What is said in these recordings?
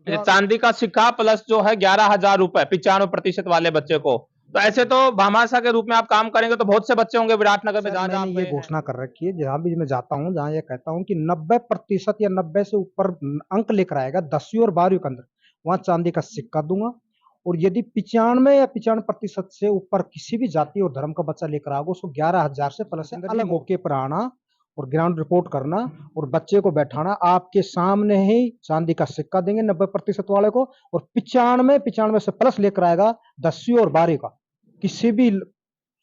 चांदी का सिक्का प्लस जो है 11,000 रुपए 95% वाले बच्चे को। तो ऐसे तो भामाशाह के रूप में आप काम करेंगे तो बहुत से बच्चे होंगे विराटनगर में सर जहां जहां मैंने आप ये गए हैं। घोषणा कर रखी है, जहां भी मैं जाता हूँ, जहां ये कहता हूँ कि 90% या 90 से ऊपर अंक लेकर आएगा 10वीं और 12वीं के अंदर, वहां चांदी का सिक्का दूंगा। और यदि 95 या 95% से ऊपर किसी भी जाति और धर्म का बच्चा लेकर आओगे, उसको 11,000 से प्लस अलग मौके पर आना और ग्राउंड रिपोर्ट करना और बच्चे को बैठाना, आपके सामने ही चांदी का सिक्का देंगे 90% वाले को। और 95 से प्लस लेकर आएगा 10वीं और 12वीं का, किसी भी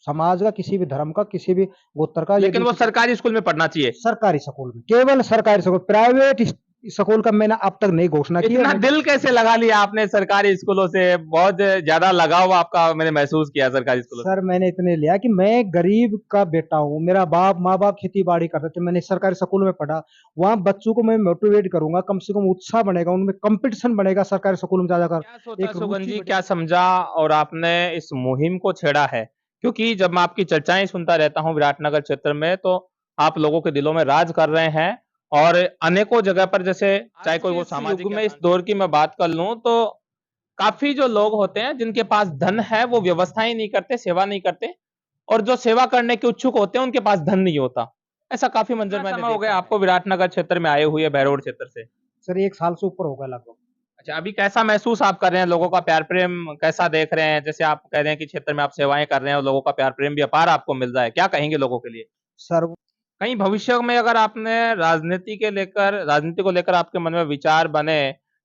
समाज का, किसी भी धर्म का, किसी भी गोत्र का, लेकिन यदि वो सरकारी स्कूल में पढ़ना चाहिए। सरकारी स्कूल में, केवल सरकारी स्कूल, प्राइवेट स्कूल का मैंने अब तक नहीं घोषणा की है। इतना दिल कैसे लगा लिया आपने सरकारी स्कूलों से? बहुत ज्यादा लगाव आपका मैंने महसूस किया सरकारी स्कूलों से। सर मैंने इतने लिया कि मैं गरीब का बेटा हूँ, मेरा माँ बाप खेती बाड़ी करते थे, मैंने सरकारी स्कूल में पढ़ा। वहाँ बच्चों को मैं मोटिवेट करूंगा, कम से कम उत्साह बनेगा, उनमें कंपटीशन बनेगा सरकारी स्कूल में जाकर, क्या सोचा एक सुगन रुचि जी, बढ़ेगी। क्या समझा और आपने इस मुहिम को छेड़ा है? क्योंकि जब मैं आपकी चर्चाएं सुनता रहता हूं विराटनगर क्षेत्र में, तो आप लोगों के दिलों में राज कर रहे हैं। और अनेकों जगह पर, जैसे चाहे कोई वो सामाजिक युग में, इस दौर की मैं बात कर लूं तो काफी जो लोग होते हैं जिनके पास धन है वो व्यवस्थाएं नहीं करते, सेवा नहीं करते। और जो सेवा करने के इच्छुक होते हैं उनके पास धन नहीं होता। ऐसा काफी मंजर मैंने समय हो गया आपको विराटनगर क्षेत्र में आए हुए, बहरोड क्षेत्र से? सर 1 साल से ऊपर होगा लगभग। अच्छा, अभी कैसा महसूस आप कर रहे हैं? लोगों का प्यार प्रेम कैसा देख रहे हैं? जैसे आप कह रहे हैं कि क्षेत्र में आप सेवाएं कर रहे हैं और लोगों का प्यार प्रेम भी अपार आपको मिल रहा है, क्या कहेंगे लोगों के लिए? सर कहीं भविष्य में अगर आपने राजनीति को लेकर आपके मन में विचार बने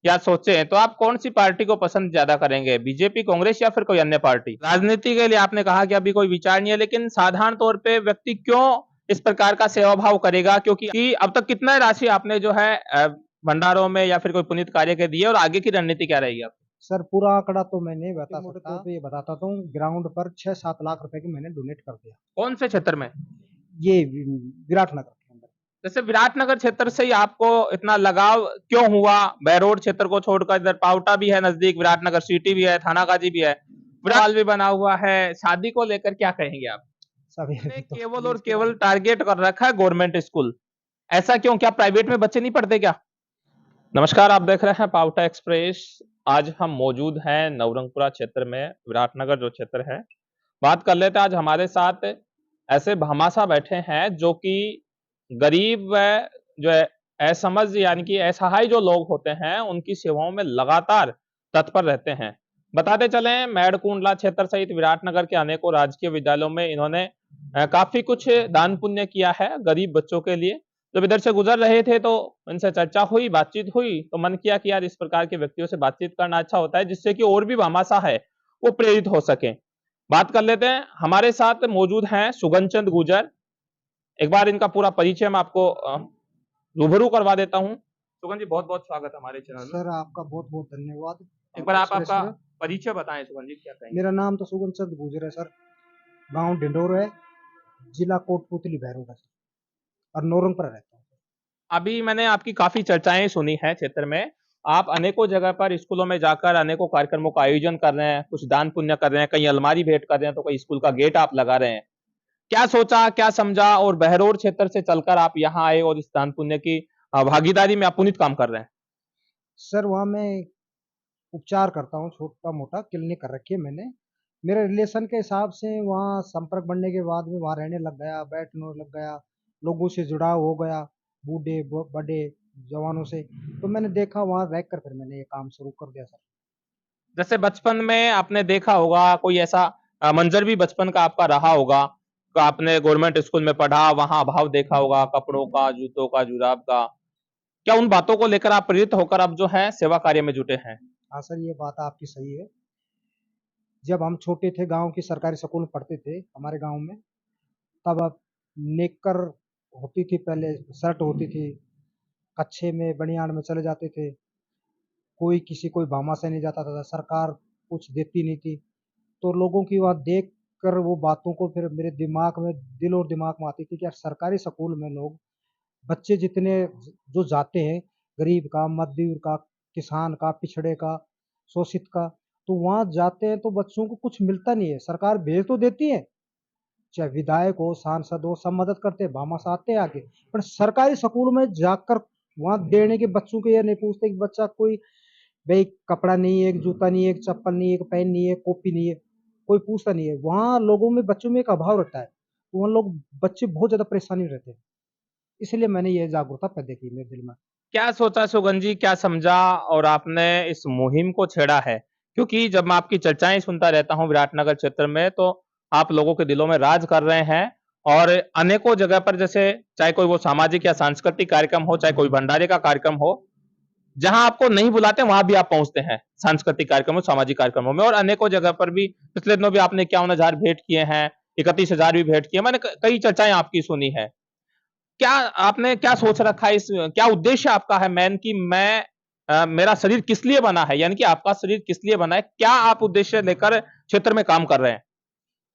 या सोचे, तो आप कौन सी पार्टी को पसंद ज्यादा करेंगे, बीजेपी, कांग्रेस या फिर कोई अन्य पार्टी? राजनीति के लिए आपने कहा कि अभी कोई विचार नहीं है, लेकिन साधारण तौर पे व्यक्ति क्यों इस प्रकार का सेवा भाव करेगा? क्योंकि अब तक कितना राशि आपने जो है भंडारों में या फिर कोई पुनीत कार्य के दिए, और आगे की रणनीति क्या रहेगी आपकी? सर पूरा आंकड़ा तो मैं नहीं बता सकता, तो ये बताता हूँ, ग्राउंड पर 6-7 लाख रुपए की मैंने डोनेट कर दिया। कौन से क्षेत्र में? ये विराटनगर के अंदर। जैसे विराटनगर क्षेत्र से ही आपको इतना लगाव क्यों हुआ? बहरोड क्षेत्र को छोड़कर इधर पावटा भी है नजदीक, विराटनगर सिटी भी है, थानागाजी भी है, विराट भी बना हुआ है। शादी को लेकर क्या कहेंगे आप? सभी आपने तो केवल और केवल टारगेट कर रखा है गवर्नमेंट स्कूल, ऐसा क्यों? क्या प्राइवेट में बच्चे नहीं पढ़ते क्या? नमस्कार, आप देख रहे हैं पावटा एक्सप्रेस। आज हम मौजूद हैं नवरंगपुरा क्षेत्र में, विराटनगर जो क्षेत्र है। बात कर लेते हैं, आज हमारे साथ ऐसे भामाशाह बैठे हैं जो कि गरीब व जो है असमझ यानी कि असहाय जो लोग होते हैं उनकी सेवाओं में लगातार तत्पर रहते हैं। बताते चले, मेड़कुंडला क्षेत्र सहित विराटनगर के अनेकों राजकीय विद्यालयों में इन्होंने काफी कुछ दान पुण्य किया है गरीब बच्चों के लिए। जब इधर से गुजर रहे थे तो इनसे चर्चा हुई, बातचीत हुई, तो मन किया कि यार इस प्रकार के व्यक्तियों से बातचीत करना अच्छा होता है, जिससे कि और भी भामाशाह है वो प्रेरित हो सके। बात कर लेते हैं, हमारे साथ मौजूद हैं सुगन चंद गुर्जर। एक बार इनका पूरा परिचय मैं आपको रूबरू करवा देता हूं। सुगन जी, बहुत बहुत स्वागत है हमारे चैनल में। सर आपका बहुत बहुत धन्यवाद। एक बार आप आपका परिचय बताएं सुगन जी, क्या कहेंगे? मेरा नाम तो सुगन चंद गुजर है सर, गांव ढिंडोर है, जिला कोटपुतली भैरोड है सर, और नौरंगपुर रहता हूँ। अभी मैंने आपकी काफी चर्चाएं सुनी है क्षेत्र में। आप अनेकों जगह पर स्कूलों में जाकर अनेकों कार्यक्रमों का आयोजन कर रहे हैं, कुछ दान पुण्य कर रहे हैं, कहीं अलमारी भेंट कर रहे हैं, तो कहीं स्कूल का गेट आप लगा रहे हैं। क्या सोचा, क्या समझा और बहरोड क्षेत्र से चलकर आप यहाँ आए और इस दान पुण्य की भागीदारी में आप पुनीत काम कर रहे हैं? सर वहाँ मैं उपचार करता हूँ, छोटा मोटा क्लिनिक कर रखी है मैंने। मेरे रिलेशन के हिसाब से वहाँ संपर्क बढ़ने के बाद में वहाँ रहने लग गया, बैठने लग गया, लोगों से जुड़ाव हो गया, बूढ़े बड़े जवानों से। तो मैंने देखा वहाँ रह कर फिर मैंने ये काम शुरू कर दिया सर। जैसे बचपन में आपने देखा होगा कोई ऐसा मंजर भी बचपन का आपका रहा होगा, तो आपने गवर्नमेंट स्कूल में पढ़ा, वहां अभाव देखा होगा कपड़ों का, जूतों का, जुराब का। क्या उन बातों को लेकर आप प्रेरित होकर अब जो है सेवा कार्य में जुटे हैं? हाँ सर ये बात आपकी सही है। जब हम छोटे थे, गांव की सरकारी स्कूल में पढ़ते थे हमारे गांव में, तब अब नेकर होती थी, पहले शर्ट होती थी, कच्छे में बनियान में चले जाते थे, कोई भामा से नहीं जाता था, सरकार कुछ देती नहीं थी। तो लोगों की बात देख कर वो बातों को फिर मेरे दिमाग में, दिल और दिमाग में आती थी कि यार सरकारी स्कूल में लोग, बच्चे जितने जो जाते हैं, गरीब का, मजदूर का, किसान का, पिछड़े का, शोषित का, तो वहाँ जाते हैं तो बच्चों को कुछ मिलता नहीं है। सरकार भेज तो देती है, चाहे विधायक हो, सांसद हो, सब मदद करते हैं, भामाशाह आते हैं आगे, पर सरकारी स्कूल में जाकर वहाँ देने के बच्चों को ये नहीं पूछते कि बच्चा कोई भाई कपड़ा नहीं है, एक जूता नहीं है, एक चप्पल नहीं है, एक पेन नहीं है, कॉपी नहीं है, कोई पूछता नहीं है। वहाँ लोगों में बच्चों में एक अभाव रहता है, तो वहाँ लोग बच्चे बहुत ज़्यादा परेशानी रहते हैं। इसलिए मैंने ये जागरूकता पैदा की मेरे दिल में। क्या सोचा सुगन जी, क्या समझा और आपने इस मुहिम को छेड़ा है? क्योंकि जब मैं आपकी चर्चाएँ सुनता रहता हूँ विराटनगर क्षेत्र में, तो आप लोगों के दिलों में राज कर रहे हैं और अनेकों जगह पर जैसे चाहे कोई वो सामाजिक या सांस्कृतिक कार्यक्रम हो, चाहे कोई भंडारे का कार्यक्रम हो, जहाँ आपको नहीं बुलाते वहाँ भी आप पहुँचते हैं, सांस्कृतिक कार्यक्रमों, सामाजिक कार्यक्रमों में और अनेकों जगह पर भी पिछले दिनों भी आपने 51,000 भेंट किए हैं, 31,000 भी भेंट किए। मैंने कई चर्चाएँ आपकी सुनी है। क्या आपने क्या सोच रखा है इस क्या उद्देश्य आपका है मेन कि मैं मेरा शरीर किस लिए बना है? यानी कि आपका शरीर किस लिए बना है? क्या आप उद्देश्य लेकर क्षेत्र में काम कर रहे हैं?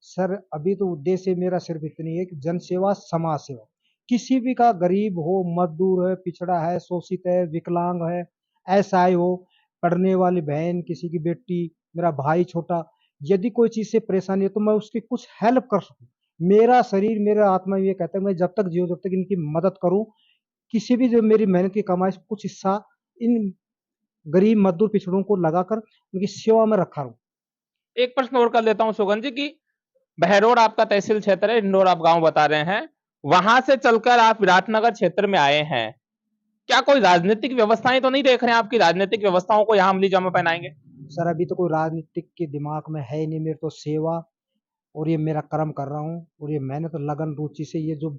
सर अभी तो उद्देश्य मेरा सिर्फ इतनी है कि जन सेवा, समाज सेवा। किसी भी का गरीब हो, मजदूर है, पिछड़ा है, शोषित है, विकलांग है, असहाय हो, पढ़ने वाली बहन, किसी की बेटी, मेरा भाई छोटा, यदि कोई चीज़ से परेशानी है तो मैं उसकी कुछ हेल्प कर सकूँ। मेरा शरीर, मेरा आत्मा ये कहता है मैं जब तक जीऊँ, जब तक इनकी मदद करूँ, किसी भी जो मेरी मेहनत की कमाई से कुछ हिस्सा इन गरीब, मजदूर, पिछड़ों को लगाकर उनकी सेवा में रखा रहूँ। एक प्रश्न और कर लेता हूँ सुगन जी कि बहरोड आपका तहसील क्षेत्र है, इंदौर आप गाँव बता रहे हैं। वहाँ से चलकर आप विराटनगर क्षेत्र में आए हैं। क्या कोई राजनीतिक व्यवस्थाएँ तो नहीं देख रहे हैं आप कि राजनीतिक व्यवस्थाओं को यहाँ अमली-जामा पहनाएँगे? सर अभी तो कोई राजनीतिक के दिमाग में है ही नहीं, मेरे तो सेवा और ये मेरा कर्म कर रहा हूँ और ये मेहनत लगन रुचि से ये जो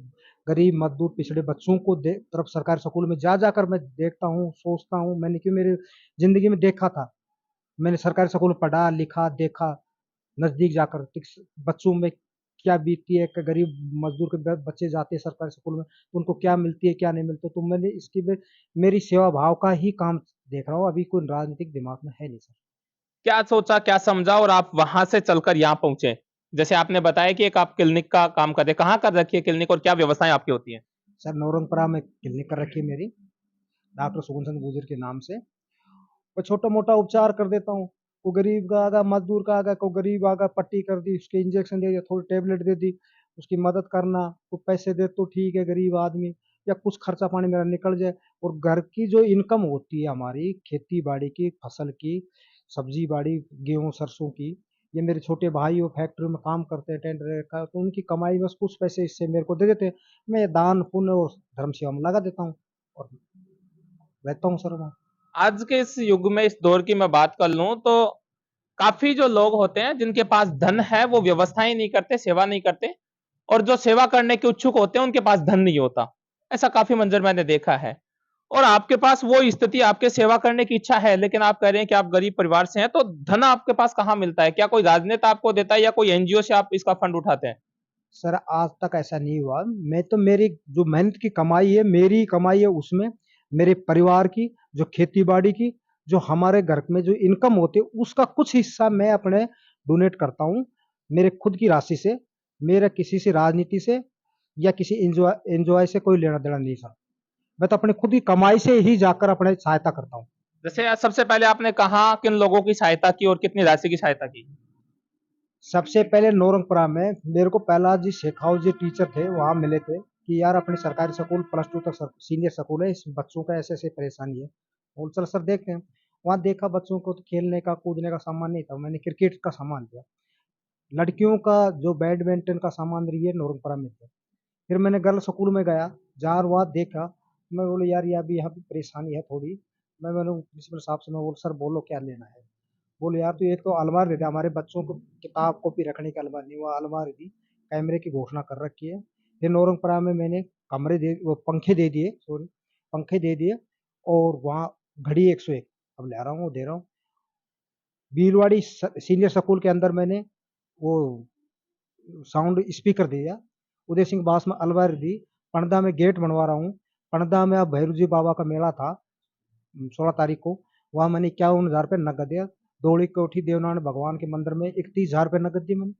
गरीब मजदूर पिछड़े बच्चों को तरफ सरकारी स्कूल में जा जाकर मैं देखता हूँ, सोचता हूँ। मैंने क्यों मेरी जिंदगी में देखा था, मैंने सरकारी स्कूल में पढ़ा लिखा देखा, नजदीक जाकर बच्चों में क्या बीतती है, गरीब मजदूर के बच्चे जाते हैं सरकारी स्कूल में तो उनको क्या मिलती है क्या नहीं मिलती, तो मैंने इसकी मेरी सेवा भाव का ही काम देख रहा हूँ। अभी कोई राजनीतिक दिमाग में है नहीं सर। क्या सोचा, क्या समझा और आप वहाँ से चलकर यहाँ पहुँचे? जैसे आपने बताया कि एक आप क्लिनिक का काम कर रहे हैं। कहाँ कर रखी है क्लिनिक और क्या व्यवस्थाएँ आपकी होती हैं? सर नौरंगपुरा में क्लिनिक कर रखी है मेरी, डॉक्टर सुगन चंद गुर्जर के नाम से। मैं छोटा मोटा उपचार कर देता हूँ। कोई गरीब का आ गया, मजदूर का आ गया, कोई गरीब आ गया, पट्टी कर दी, उसके इंजेक्शन दे दिया, थोड़ी टेबलेट दे दी, उसकी मदद करना, कुछ पैसे दे तो ठीक है गरीब आदमी, या कुछ खर्चा पानी मेरा निकल जाए। और घर की जो इनकम होती है हमारी खेती बाड़ी की, फसल की, सब्जी बाड़ी, गेहूँ सरसों की, ये मेरे छोटे भाई वो फैक्ट्री में काम करते हैं टेंडर का, तो उनकी कमाई में से कुछ पैसे इससे मेरे को दे देते हैं। मैं दान पुण्य और धर्म सेवा में लगा देता हूँ और रहता हूँ सर वहाँ। आज के इस युग में, इस दौर की मैं बात कर लूँ तो काफ़ी जो लोग होते हैं जिनके पास धन है वो व्यवस्थाएँ नहीं करते, सेवा नहीं करते और जो सेवा करने के इच्छुक होते हैं उनके पास धन नहीं होता। ऐसा काफ़ी मंज़र मैंने देखा है। और आपके पास वो स्थिति आपके सेवा करने की इच्छा है लेकिन आप कह रहे हैं कि आप गरीब परिवार से हैं तो धन आपके पास कहाँ मिलता है? क्या कोई राजनेता आपको देता है या कोई एनजीओ से आप इसका फंड उठाते हैं? सर आज तक ऐसा नहीं हुआ। मैं तो मेरी जो मेहनत की कमाई है, मेरी कमाई है उसमें, मेरे परिवार की जो खेती-बाड़ी की, जो हमारे घर में जो इनकम होती है उसका कुछ हिस्सा मैं अपने डोनेट करता हूँ, मेरे खुद की राशि से। मेरा किसी से राजनीति से या किसी एनजीओ एनजीओ से कोई लेना-देना नहीं सर। मैं तो अपनी खुद की कमाई से ही जाकर अपने सहायता करता हूँ। जैसे सबसे पहले आपने कहाँ किन लोगों की सहायता की और कितनी राशि की सहायता की? सबसे पहले नौरंगपुरा में मेरे को पहला जी शेखावत जी टीचर थे, वहाँ मिले थे कि यार अपने सरकारी स्कूल प्लस टू तक सीनियर स्कूल है, इस बच्चों का ऐसे ऐसे परेशानी है। बोल चल सर देखते हैं। वहाँ देखा बच्चों को तो खेलने का कूदने का सामान नहीं था, मैंने क्रिकेट का सामान दिया। लड़कियों का जो बैडमिंटन का सामान रही है नौरंगपुरा में था। फिर मैंने गर्ल्स स्कूल में गया, जार वहाँ देखा, मैं बोले यार ये अभी यहाँ पे परेशानी है थोड़ी। मैंने प्रिंसिपल साहब से मैं बोल सर बोलो क्या लेना है। बोले यार तो एक तो अलमारी दे दे, हमारे बच्चों को किताब कॉपी रखने की अलमारी नहीं, वो अलमारी दी। कैमरे की घोषणा कर रखी है। फिर नौरंगपुरा में मैंने कमरे दे वो पंखे दे दिए, सॉरी पंखे दे दिए। और वहाँ घड़ी 101 अब ले रहा हूँ, वो दे रहा हूँ। भीलवाड़ी सीनियर स्कूल के अंदर मैंने वो साउंड स्पीकर दिया। उदय सिंह बास में अलमारी दी। पणदा में गेट बनवा रहा हूँ। पणदा में अब भैरू जी बाबा का मेला था 16 तारीख को, वहाँ मैंने 51,000 रुपये नगद दिया। दौड़ी कोठी देवनारायण भगवान के मंदिर में 31,000 रुपये नगद दिए मैंने।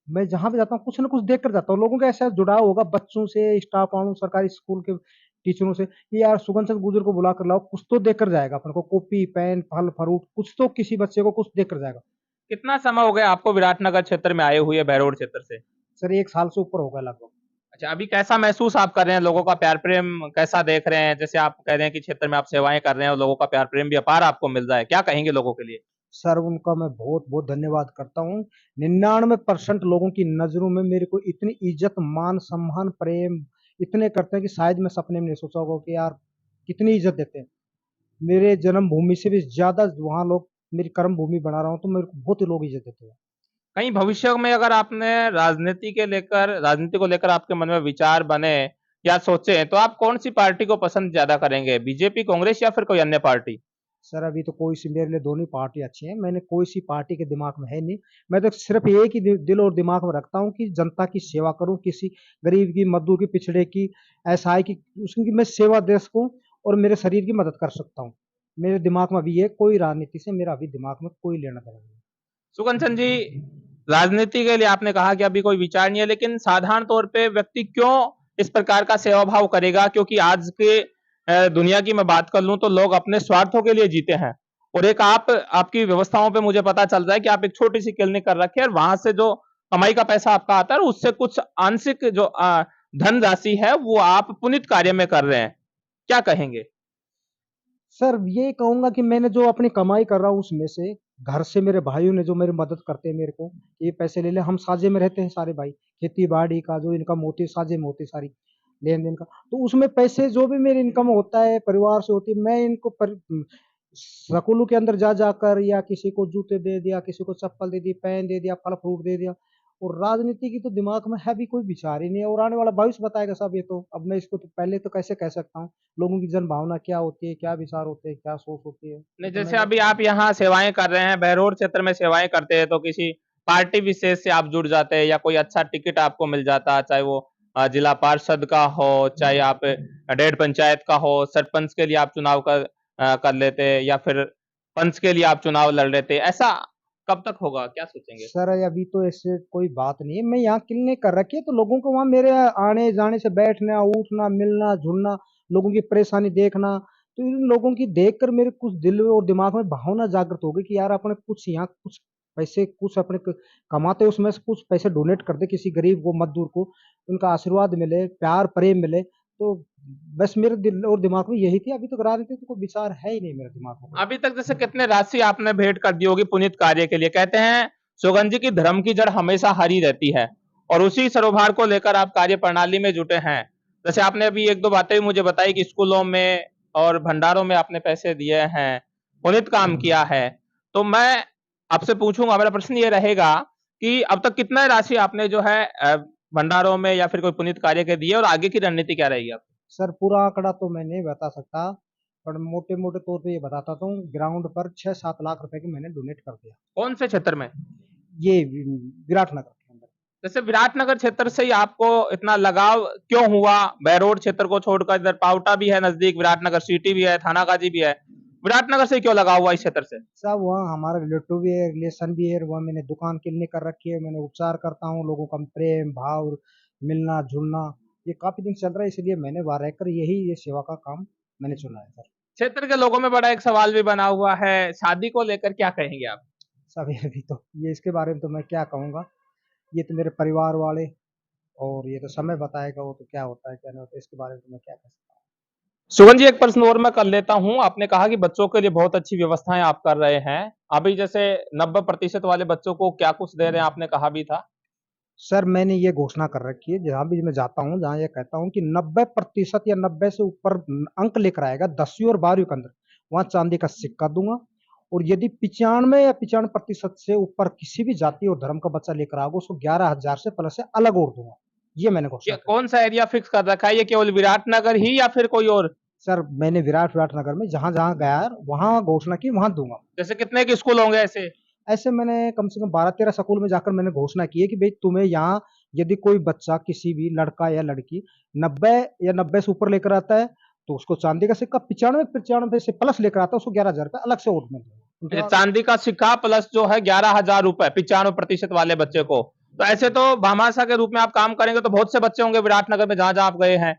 मैं जहाँ भी जाता हूँ कुछ ना कुछ देख कर जाता हूँ। लोगों का ऐसा जुड़ाव होगा बच्चों से, स्टाफ वालों, सरकारी स्कूल के टीचरों से कि यार सुगन चंद गुर्जर को बुला कर लाओ, कुछ तो देकर जाएगा अपन को, कॉपी पेन फल फ्रूट कुछ तो, किसी बच्चे को कुछ देकर जाएगा। कितना समय हो गया आपको विराटनगर क्षेत्र में आए हुए बहरोड क्षेत्र से? सर 1 साल से ऊपर हो गया लगभग। अच्छा, अभी कैसा महसूस आप कर रहे हैं? लोगों का प्यार प्रेम कैसा देख रहे हैं? जैसे आप कह रहे हैं कि क्षेत्र में आप सेवाएँ कर रहे हैं और लोगों का प्यार प्रेम भी अपार आपको मिल रहा है। क्या कहेंगे लोगों के लिए? सर उनका मैं बहुत-बहुत धन्यवाद करता हूँ। 99% लोगों की नज़रों में मेरे को इतनी इज़्ज़त, मान, सम्मान, प्रेम इतने करते हैं कि शायद मैं सपने में नहीं सोचा होगा कि यार कितनी इज़्ज़त देते हैं। मेरे जन्मभूमि से भी ज़्यादा वहाँ लोग मेरी कर्म भूमि बना रहा हूँ, तो मेरे को बहुत ही लोग इज़्ज़त देते हैं। कहीं भविष्य में अगर आपने राजनीति को लेकर आपके मन में विचार बने या सोचें, तो आप कौन-सी पार्टी को पसंद ज़्यादा करेंगे? बीजेपी, कांग्रेस या फिर कोई अन्य पार्टी? सर अभी तो कोई सी मेरे लिए दोनों ही पार्टी अच्छी हैं। मैंने कोई सी पार्टी के दिमाग में है नहीं। मैं तो सिर्फ़ एक ही दिल और दिमाग में रखता हूँ कि जनता की सेवा करूँ, किसी गरीब की, मज़दूर की, पिछड़े की, असहाय की उसकी मैं सेवा दे सकूँ और मेरे शरीर की मदद कर सकता हूँ। मेरे दिमाग में अभी ये कोई राजनीति से मेरा अभी दिमाग में कोई लेना-देना नहीं है। सुगंचन जी, राजनीति के लिए आपने कहा कि अभी कोई विचार नहीं है, लेकिन साधारण तौर पे व्यक्ति क्यों इस प्रकार का सेवा भाव करेगा? क्योंकि आज के दुनिया की मैं बात कर लूँ तो लोग अपने स्वार्थों के लिए जीते हैं और एक आपकी व्यवस्थाओं पे मुझे पता चल रहा है कि आप एक छोटी-सी क्लिनिक कर रखी है और वहाँ से जो कमाई का पैसा आपका आता है और उससे कुछ आंशिक जो धनराशि है, वो आप पुनीत कार्य में कर रहे हैं। क्या कहेंगे? सर ये कहूँगा कि मैंने जो अपनी कमाई कर रहा हूँ उसमें से घर से मेरे भाइयों ने जो मेरी मदद करते हैं मेरे को, ये पैसे ले ले हम साझे में रहते हैं सारे भाई। खेती-बाड़ी का जो इनकम होती है साझे में होती है सारी, लेन-देन का। तो उसमें पैसे जो भी मेरी इनकम होता है, परिवार से होती है, मैं इनको स्कूलों के अंदर जा जाकर या किसी को जूते दे दिया, किसी को चप्पल दे दी, पेन दे दिया, फल-फ्रूट दे दिया। और राजनीति की तो दिमाग में है भी कोई विचार ही नहीं है और आने वाला भविष्य बताएगा सब ये तो। अब मैं इसको तो पहले तो कैसे कह सकता हूँ? लोगों की जनभावना क्या होती है, क्या विचार होते हैं, क्या सोच होती है, ये नहीं, तो जैसे मैंने अभी आप यहाँ सेवाएँ कर रहे हैं, बहरोड क्षेत्र में सेवाएँ करते हैं, तो किसी पार्टी विशेष से आप जुड़ जाते हैं या कोई अच्छा टिकट आपको मिल जाता है, चाहे वो जिला पार्षद का हो, चाहे आप डेढ़ पंचायत का हो, सरपंच के लिए आप चुनाव कर लेते या फिर पंच के लिए आप चुनाव लड़ लेते, ऐसा कब तक होगा? क्या सोचेंगे? सर अभी तो ऐसे कोई बात नहीं है। मैं यहाँ क्लिनिक कर रखी है तो लोगों को वहाँ मेरे आने-जाने से बैठना, उठना, मिलना, जुलना, लोगों की परेशानी देखना, तो इन लोगों की देखकर मेरे कुछ दिल और दिमाग में भावना जागृत हो गई कि यार अपने कुछ यहाँ कुछ पैसे कुछ अपने कमाते हैं उसमें से कुछ पैसे डोनेट कर दे किसी गरीब को, मज़दूर को, उनका आशीर्वाद मिले, प्यार, प्रेम मिले। तो बस मेरे दिल और दिमाग में यही थी। अभी तक राजनीति का कोई विचार है ही नहीं मेरे दिमाग में कोई। अभी तक जैसे कितने राशि आपने भेंट कर दी होगी पुनीत कार्य के लिए? कहते हैं सुगंध जी की धर्म की जड़ हमेशा हरी रहती है और उसी सरोकार को लेकर आप कार्य प्रणाली में जुटे हैं। जैसे आपने अभी एक दो बातें भी मुझे बताई कि स्कूलों में और भंडारों में आपने पैसे दिए हैं, पुनीत काम किया है। तो मैं आपसे पूछूंगा, मेरा प्रश्न ये रहेगा कि अब तक कितना राशि आपने जो है भंडारों में या फिर कोई पुनीत कार्य के दिए और आगे की रणनीति क्या रहेगी आपकी? सर पूरा आंकड़ा तो मैं नहीं बता सकता, पर मोटे-मोटे तौर पे ये बताता हूँ, ग्राउंड पर 6-7 लाख रुपए की मैंने डोनेट कर दिया। कौन से क्षेत्र में? ये विराटनगर के अंदर। जैसे विराटनगर क्षेत्र से ही आपको इतना लगाव क्यों हुआ? बहरोड क्षेत्र को छोड़कर इधर पावटा भी है नजदीक, विराटनगर सिटी भी है, थानागाजी भी है। विराटनगर से क्यों लगाव हुआ इस क्षेत्र से? साहब वहाँ हमारा रिलेटिव भी है, रिलेशन भी है, वहाँ मैंने दुकान क्लिनिक कर रखी है, मैंने उपचार करता हूँ, लोगों का प्रेम, भाव, मिलना-जुलना, ये काफ़ी दिन चल रहा है इसलिए मैंने वहाँ रहकर यही ये सेवा का काम मैंने चुना है सर। क्षेत्र के लोगों में बड़ा एक सवाल भी बना हुआ है, शादी को लेकर क्या कहेंगे आप? सब अभी तो ये इसके बारे में तो मैं क्या कहूँगा, ये तो मेरे परिवार वाले और ये तो समय बताएगा वो तो क्या होता है, क्या नहीं होता है, इसके बारे में तो मैं क्या कह सकता हूँ। सुगन जी, एक प्रश्न और मैं कर लेता हूँ। आपने कहा कि बच्चों के लिए बहुत अच्छी व्यवस्थाएँ आप कर रहे हैं। अभी जैसे 90% वाले बच्चों को क्या कुछ दे रहे हैं आपने कहा भी था। सर मैंने ये घोषणा कर रखी है, जहाँ भी मैं जाता हूँ, जहाँ ये कहता हूँ कि 90% या 90 से ऊपर अंक लेकर आएगा 10वीं और 12वीं के अंदर, वहाँ चांदी का सिक्का दूँगा और यदि 95 या 95% से ऊपर किसी भी जाति और धर्म का बच्चा लेकर आएगा, उसको 11,000 से प्लस से अलग और दूँगा। ये मैंने ये घोषणा करी। कौन सा एरिया फिक्स कर रखा है? ये केवल विराटनगर ही या फिर कोई और? सर मैंने विराटनगर में जहाँ-जहाँ गया है, वहाँ घोषणा की, वहाँ दूँगा। जैसे कितने के स्कूल होंगे ऐसे? ऐसे मैंने कम से कम 12-13 स्कूल में जाकर मैंने घोषणा की है कि भई तुम्हें यहाँ यदि कोई बच्चा किसी भी लड़का या लड़की 90 या 90 से ऊपर लेकर आता है, तो उसको चांदी का सिक्का 95-95 से प्लस लेकर आता है, उसको 11,000 रुपए अलग से और मैं दूँगा। उनके अच्छा, बाद चांदी का सिक्का प्लस जो है 11,000 रुपए 95% वाले बच्चे को। तो ऐसे तो भामाशाह के रूप में आप काम करेंगे तो बहुत से बच्चे होंगे विराटनगर में जहां-जहां आप गए हैं।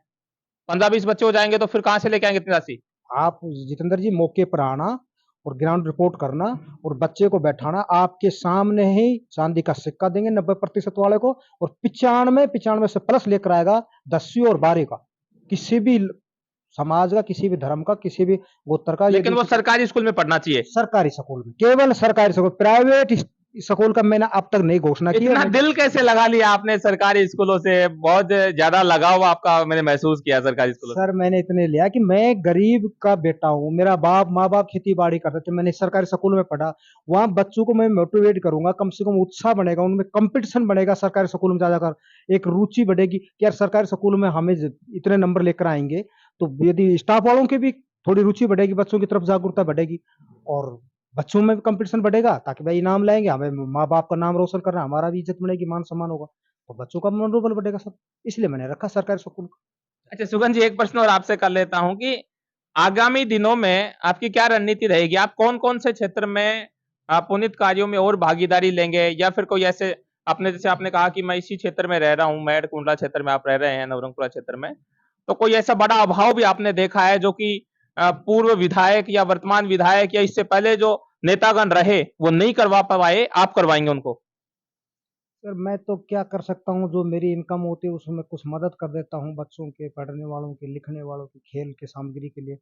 15-20 बच्चे हो जाएंगे तो फिर कहां से लेके आएंगे इतनी राशि? आप जितेंद्र जी मौके पर आना और ग्राउंड रिपोर्ट करना और बच्चे को बैठाना, आपके सामने ही चांदी का सिक्का देंगे 90% वाले को, और 95 से प्लस लेकर आएगा 10वीं और 12वीं का, किसी भी समाज का, किसी भी धर्म का, किसी भी गोत्र का। लेकिन यदि वो सरकारी स्कूल में पढ़ना चाहिए। सरकारी स्कूल में, केवल सरकारी स्कूल, प्राइवेट स्कूल का मैंने अब तक नहीं घोषणा की है। इतना दिल कैसे लगा लिया आपने सरकारी स्कूलों से? बहुत ज्यादा लगाव आपका मैंने महसूस किया सरकारी स्कूलों से। सर मैंने इतने लिया कि मैं गरीब का बेटा हूँ, मेरा माँ बाप खेती बाड़ी करते थे, मैंने सरकारी स्कूल में पढ़ा। वहाँ बच्चों को मैं मोटिवेट करूंगा, कम से कम उत्साह बनेगा, उनमें कंपटीशन बनेगा, सरकारी स्कूल में जा जाकर एक रुचि बढ़ेगी कि यार सरकारी स्कूल में हमें इतने नंबर लेकर आएंगे। तो यदि स्टाफ वालों की भी थोड़ी रुचि बढ़ेगी, बच्चों की तरफ जागरूकता बढ़ेगी, और बच्चों में भी कंपटीशन बढ़ेगा, ताकि भाई इनाम लाएंगे, हमें माँ बाप का नाम रोशन करना, हमारा भी इज्जत बढ़ेगी, मान सम्मान होगा, तो बच्चों का मनोबल बढ़ेगा सब। इसलिए मैंने रखा सरकारी स्कूल। अच्छा सुगन जी, एक प्रश्न और आपसे कर लेता हूं कि आगामी दिनों में आपकी क्या रणनीति रहेगी? आप कौन-कौन से क्षेत्र में पुनीत कार्यों में और भागीदारी लेंगे, या फिर कोई ऐसे आपने जैसे आपने कहा कि मैं इसी क्षेत्र में रह रहा हूं, मेड कुंडला क्षेत्र में आप रह रहे हैं, नवरंगपुरा क्षेत्र में, तो कोई ऐसा बड़ा अभाव भी आपने देखा है जो कि पूर्व विधायक या वर्तमान विधायक या इससे पहले जो नेतागण रहे वो नहीं करवा पाए, आप करवाएंगे उनको? सर मैं तो क्या कर सकता हूँ, जो मेरी इनकम होती है उसमें कुछ मदद कर देता हूँ, बच्चों के, पढ़ने वालों के, लिखने वालों की, खेल के सामग्री के लिए।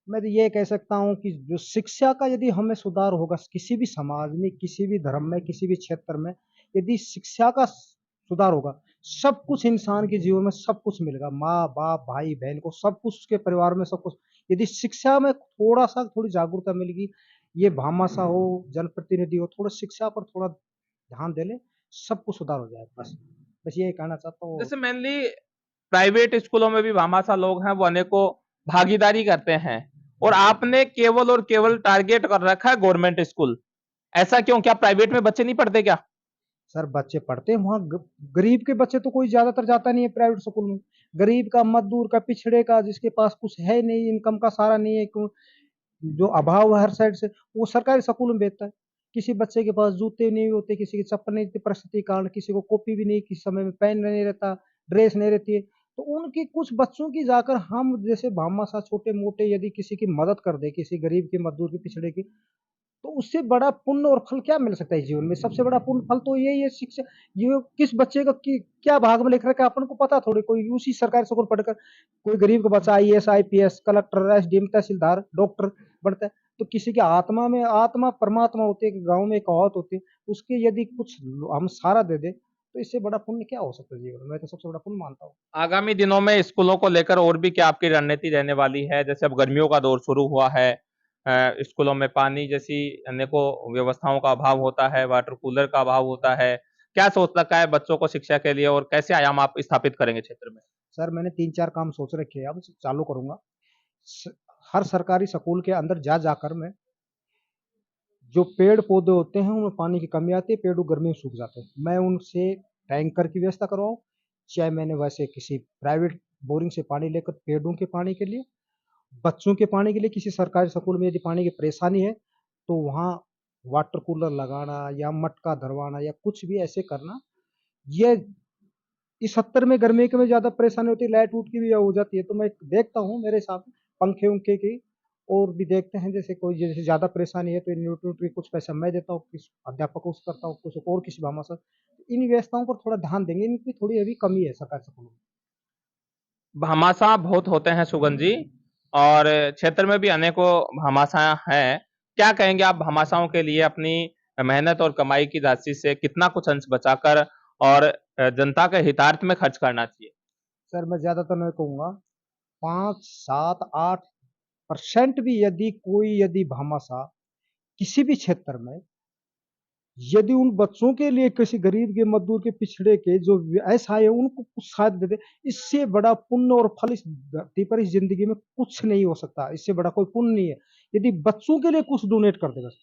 मैं तो ये कह सकता हूँ कि जो शिक्षा का यदि हमें सुधार होगा किसी भी समाज में, किसी भी धर्म में, किसी भी क्षेत्र में, यदि शिक्षा का सुधार होगा, सब कुछ इंसान के जीवन में सब कुछ मिलेगा, माँ बाप भाई बहन को सब कुछ, उसके परिवार में सब कुछ। यदि शिक्षा में थोड़ा सा थोड़ी जागरूकता मिलेगी, ये भामाशाह हो, जनप्रतिनिधि हो, थोड़ा शिक्षा पर थोड़ा ध्यान दे ले, सब कुछ सुधार हो जाएगा। बस बस यही कहना चाहता हूँ। जैसे मेनली प्राइवेट स्कूलों में भी भामाशाह लोग हैं, वो अनेकों भागीदारी करते हैं, और आपने केवल और केवल टारगेट कर रखा है गवर्नमेंट स्कूल। ऐसा क्यों? क्या प्राइवेट में बच्चे नहीं पढ़ते क्या? सर बच्चे पढ़ते हैं वहाँ, गरीब के बच्चे तो कोई ज्यादातर जाता नहीं है प्राइवेट स्कूल में। गरीब का, मजदूर का, पिछड़े का, जिसके पास कुछ है नहीं, इनकम का सारा नहीं है, जो अभाव है हर साइड से, वो सरकारी स्कूल में भेजता है। किसी बच्चे के पास जूते नहीं होते, किसी की चप्पल नहीं होती परिस्थिति के कारण, किसी को कॉपी भी नहीं, किसी समय में पेन नहीं रहता, ड्रेस नहीं रहती है, तो उनकी कुछ बच्चों की जाकर हम जैसे भामाशाह छोटे मोटे यदि किसी की मदद कर दे, किसी गरीब की, मजदूर की, पिछड़े की, तो उससे बड़ा पुण्य और फल क्या मिल सकता है जीवन में? सबसे बड़ा पुण्य फल तो यही है शिक्षा। ये किस बच्चे का क्या भाग में लिख रखा है अपन को पता थोड़ी, कोई उसी सरकारी स्कूल पढ़कर कोई गरीब का बच्चा आईएएस, आईपीएस, कलेक्टर, एसडीएम, तहसीलदार, डॉक्टर बनता है। तो किसी के आत्मा में आत्मा परमात्मा होती है, गांव में एक कहावत होती है, उसके यदि कुछ हम सहारा दे दे, तो इससे बड़ा पुण्य क्या हो सकता है जीवन में? मैं तो सबसे बड़ा पुण्य मानता हूँ। आगामी दिनों में स्कूलों को लेकर और भी क्या आपकी रणनीति रहने वाली है? जैसे अब गर्मियों का दौर शुरू हुआ है, स्कूलों में पानी जैसी अनेकों व्यवस्थाओं का अभाव होता है, वाटर कूलर का अभाव होता है। क्या सोच रखा है बच्चों को शिक्षा के लिए, और कैसे आयाम आप स्थापित करेंगे क्षेत्र में? सर मैंने 3-4 काम सोच रखे हैं, अब चालू करूंगा। स हर सरकारी स्कूल के अंदर जा जाकर मैं, जो पेड़ पौधे होते हैं उनमें पानी की कमी आती है, पेड़ गर्मी में सूख जाते हैं, मैं उनसे टैंकर की व्यवस्था करवाऊँ, चाहे मैंने वैसे किसी प्राइवेट बोरिंग से पानी लेकर पेड़ों के पानी के लिए, बच्चों के पानी के लिए, किसी सरकारी स्कूल में यदि पानी की परेशानी है, तो वहाँ वाटर कूलर लगाना या मटका धरवाना या कुछ भी ऐसे करना। ये इस 70 में गर्मी के में ज़्यादा परेशानी होती है, लाइट वूट की भी हो जाती है, तो मैं देखता हूँ मेरे हिसाब से पंखे-वंखे की, और भी देखते हैं, जैसे कोई जैसे ज़्यादा परेशानी है तो इन्वर्टर कुछ पैसा मैं देता हूँ, किसी अध्यापक को उसको करता हूँ, कुछ और किसी भामाशाह। इन व्यवस्थाओं पर थोड़ा ध्यान देंगे, इनकी थोड़ी अभी कमी है सरकारी स्कूलों में। भामाशाह बहुत होते हैं सुगन जी, और क्षेत्र में भी अनेकों भामाशाह हैं। क्या कहेंगे आप भामाशाहों के लिए? अपनी मेहनत और कमाई की राशि से कितना कुछ अंश बचाकर और जनता के हितार्थ में खर्च करना चाहिए? सर मैं ज़्यादातर नहीं कहूँगा, 5, 7, 8% भी यदि कोई यदि भामाशाह किसी भी क्षेत्र में यदि उन बच्चों के लिए, किसी गरीब के, मजदूर के, पिछड़े के जो असहाय है, उनको कुछ साथ दे दे, इससे बड़ा पुण्य और फल इस धरती पर, इस जिंदगी में कुछ नहीं हो सकता, इससे बड़ा कोई पुण्य नहीं है। यदि बच्चों के लिए कुछ डोनेट कर दे बस,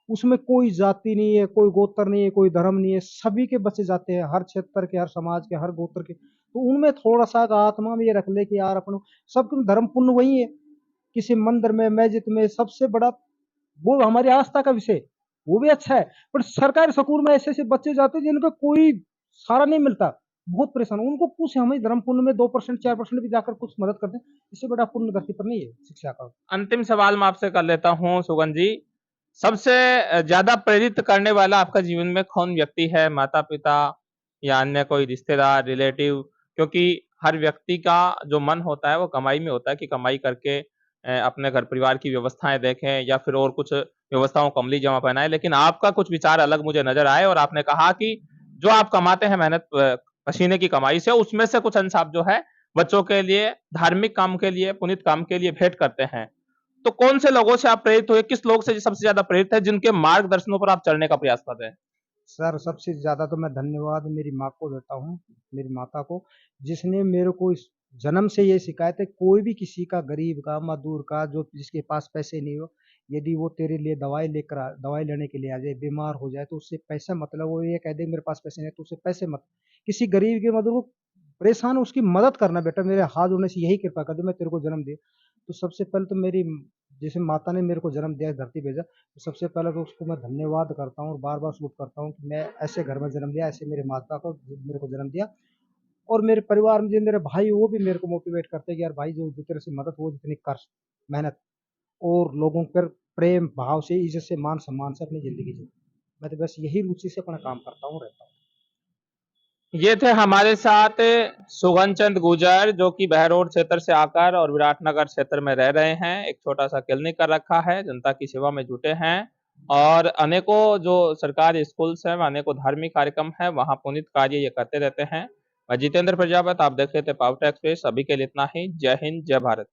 उसमें कोई जाति नहीं है, कोई गोत्र नहीं है, कोई धर्म नहीं है, सभी के बच्चे जाते हैं, हर क्षेत्र के, हर समाज के, हर गोत्र के, तो उनमें थोड़ा सा आत्मा में ये रख ले कि यार अपन सबके धर्म पुण्य वही है। किसी मंदिर में, मस्जिद में, सबसे बड़ा वो हमारी आस्था का विषय, वो भी अच्छा है। पर सरकारी स्कूल में ऐसे-ऐसे बच्चे जाते हैं जिनका कोई सहारा नहीं मिलता। बहुत परेशान हूँ। उनको कुछ हमें धर्म पुण्य में 2% 4% भी जाकर कुछ मदद कर दें, इससे बड़ा पुण्य धरती पर नहीं है शिक्षा का। अंतिम सवाल मैं आपसे कर लेता हूँ सुगन जी। सबसे ज्यादा प्रेरित करने वाला आपका जीवन में कौन व्यक्ति है? माता-पिता या अन्य कोई रिश्तेदार, रिलेटिव? क्योंकि हर व्यक्ति का जो मन होता है वो कमाई में होता है कि कमाई करके अपने घर परिवार की व्यवस्थाएँ देखें या फिर और कुछ व्यवस्थाओं को अमली जामा पहनाएँ। लेकिन आपका कुछ विचार अलग मुझे नज़र आए और आपने कहा कि जो आप कमाते हैं मेहनत पसीने की कमाई से, उसमें से कुछ अंश आप जो है बच्चों के लिए, धार्मिक काम के लिए, पुनीत काम के लिए भेंट करते हैं। तो कौन से लोगों से आप प्रेरित हुए? किस लोग से सबसे ज़्यादा प्रेरित हैं, जिनके मार्गदर्शनों पर आप चलने का प्रयास कर रहे हैं? सर, सबसे ज़्यादा तो मैं धन्यवाद मेरी माँ को देता हूँ, मेरी माता को, जिसने मेरे को इस जन्म से ये सिखाया था, कोई भी किसी का गरीब का, मज़दूर का, जो जिसके पास पैसे नहीं हो, यदि वो तेरे लिए दवाई लेने के लिए आ जाए, बीमार हो जाए, तो उससे पैसा मत लो। वो ये कह दे मेरे पास पैसे नहीं है, तो उससे पैसे मत, किसी गरीब के मज़दूर को परेशान हो, उसकी मदद करना बेटा, मेरे हाथ जोड़ने से यही कृपा कर दो, मैं तेरे को जन्म दिया। तो सबसे पहले तो मेरी जैसे माता ने मेरे को जन्म दिया, इस धरती भेजा, तो सबसे पहले तो उसको मैं धन्यवाद करता हूँ और बार-बार सलूट करता हूँ कि मैं ऐसे घर में जन्म लिया, ऐसे मेरे माता को मेरे को जन्म दिया। और मेरे परिवार में जो मेरे भाई वो भी मेरे को मोटिवेट करते हैं कि यार भाई जो जो तेरे से मदद हो जितनी कर, मेहनत और लोगों पर प्रेम भाव से, इज़्ज़त से, मान-सम्मान से अपनी ज़िंदगी जी। मैं तो बस यही रुचि से अपना काम करता हूँ, रहता हूँ। ये थे हमारे साथ सुगन चंद गुर्जर, जो कि बहरोड क्षेत्र से आकर और विराटनगर क्षेत्र में रह रहे हैं। एक छोटा-सा क्लिनिक कर रखा है, जनता की सेवा में जुटे हैं और अनेकों जो सरकारी स्कूल्स हैं, अनेकों धार्मिक कार्यक्रम हैं, वहाँ पुनीत कार्य ये करते रहते हैं। मैं जितेंद्र प्रजापत, आप देख रहे थे पावटा एक्सप्रेस। अभी के लिए इतना ही। जय हिंद, जय भारत।